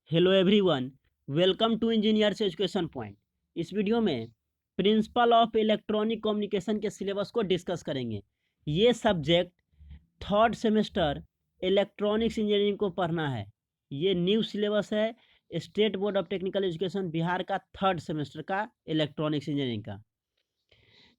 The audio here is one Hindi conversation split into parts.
Hello everyone, welcome to engineers education point. इस वीडियो में प्रिंसिपल ऑफ इलेक्ट्रॉनिक कम्युनिकेशन के सिलेबस को डिस्कस करेंगे। ये subject third semester electronics engineering को पढ़ना है। ये न्यू सिलेबस है state board of technical education Bihar का थर्ड सेमेस्टर का इलेक्ट्रॉनिक्स इंजीनियरिंग का।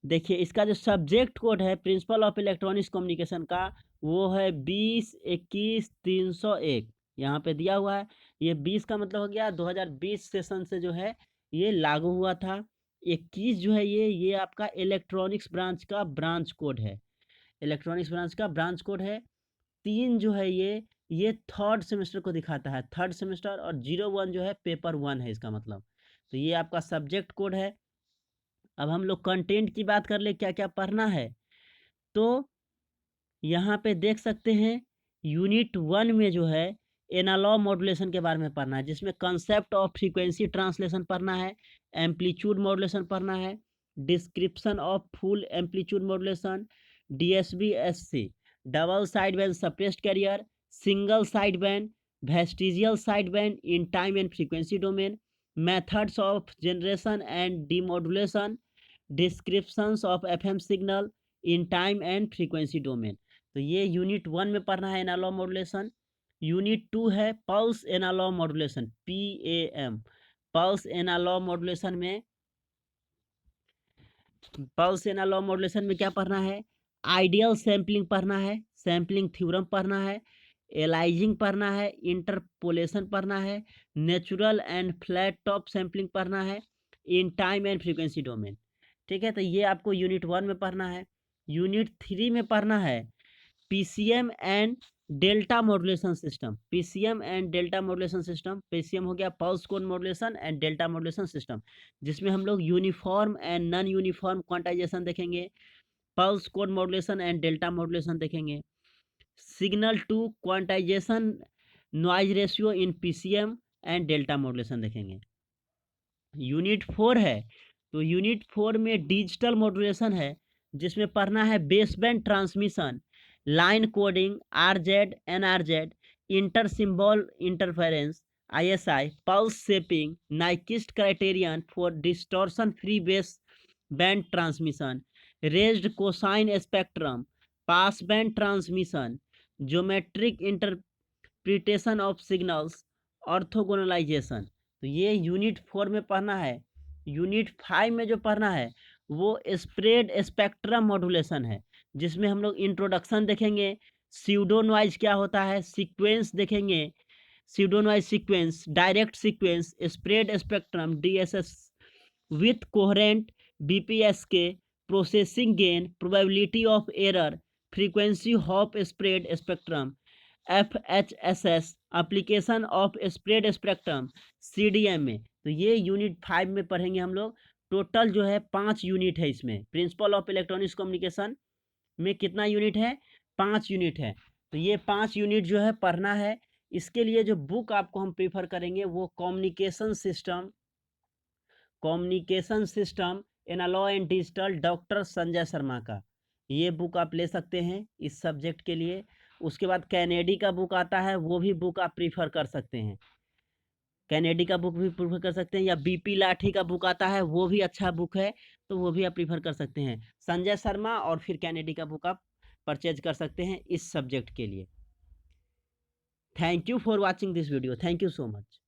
देखिए, इसका जो सब्जेक्ट कोड है प्रिंसिपल ऑफ इलेक्ट्रॉनिक्स कम्युनिकेशन का, वो है 20-21-301। यहाँ पे दिया हुआ है। ये 20 का मतलब हो गया 2020 सेशन से जो है ये लागू हुआ था। 21 जो है ये आपका इलेक्ट्रॉनिक्स ब्रांच का ब्रांच कोड है। इलेक्ट्रॉनिक्स ब्रांच का ब्रांच कोड है। 3 जो है ये थर्ड सेमेस्टर को दिखाता है, थर्ड सेमेस्टर। और 01 जो है पेपर 1 है इसका मतलब। तो ये आपका सब्जेक्ट कोड है। अब हम लोग कंटेंट की बात कर ले, क्या क्या पढ़ना है। तो यहाँ पे देख सकते हैं यूनिट 1 में जो है एनालॉग मॉड्यूलेशन के बारे में पढ़ना है, जिसमें कंसेप्ट ऑफ फ्रीक्वेंसी ट्रांसलेशन पढ़ना है, एम्पलीट्यूड मॉड्यूलेशन पढ़ना है, description of full amplitude modulation, DSB SC, double side band suppressed career, single side band, vestigial side band in time and frequency domain, methods of generation and demodulation, descriptions of FM signal in time and frequency domain. तो ये यूनिट 1 में पढ़ना है एनालॉग मॉड्यूलेशन। यूनिट 2 है pulse analog modulation, PAM। Pulse analog modulation में क्या पढ़ना है? आइडियल सैम्पलिंग पढ़ना है, सैम्पलिंग थ्योरम पढ़ना है, एलाइजिंग पढ़ना है, इंटरपोलेशन पढ़ना है, natural and flat top sampling पढ़ना है in time and frequency domain. ठीक है, तो ये आपको यूनिट 1 में पढ़ना है। यूनिट 3 में पढ़ना है PCM and delta modulation system. PCM and delta modulation system, PCM हो गया pulse code modulation and delta modulation system, जिसमें हम लोग uniform and non uniform quantization देखेंगे, pulse code modulation and delta modulation देखेंगे, signal to quantization noise ratio in PCM and delta modulation देखेंगे। यूनिट 4 है, तो यूनिट 4 में डिजिटल मॉड्यूलेशन है, जिसमें पढ़ना है baseband transmission, line coding, RZ NRZ, inter symbol interference, ISI, pulse shaping, Nyquist criterion for distortion free base band transmission, raised cosine spectrum, pass band transmission, geometric interpretation of signals, orthogonalization. तो ये यूनिट 4 में पढ़ना है। यूनिट 5 में जो पढ़ना है वो स्प्रेड स्पेक्ट्रम मॉड्यूलेशन है, जिसमें हम लोग इंट्रोडक्शन देखेंगे, स्यूडो नॉइज क्या होता है, सीक्वेंस देखेंगे, pseudo noise sequence, direct sequence, spread spectrum, DSS with coherent, BPSK, processing gain, probability of error, frequency hop spread spectrum, FHSS, application of spread spectrum, CDM में। तो ये यूनिट 5 में पढ़ेंगे हम लोग। टोटल जो है 5 यूनिट है इसमें। प्रिंसिपल ऑफ इलेक्ट्रॉनिक्स कम्युनिकेशन में कितना यूनिट है? 5 यूनिट है। तो ये 5 यूनिट जो है पढ़ना है। इसके लिए जो बुक आपको हम प्रीफर करेंगे वो communication system analog and digital, doctor Sanjay Sharma का। ये बुक आप ले सकते हैं इस सब्जेक्ट के लिए। उसके बाद कैनेडी का बुक आता है, वो भी बुक आप प्रीफर कर सकते हैं। कैनेडी का बुक भी प्रीफर कर सकते हैं, या BP लाठी का बुक आता है, वो भी अच्छा बुक है, तो वो भी आप प्रीफर कर सकते हैं। संजय शर्मा और फिर कैनेडी का बुक आप परचेज कर सकते हैं इस सब्जेक्ट के लिए। Thank you for watching this video. Thank you so much.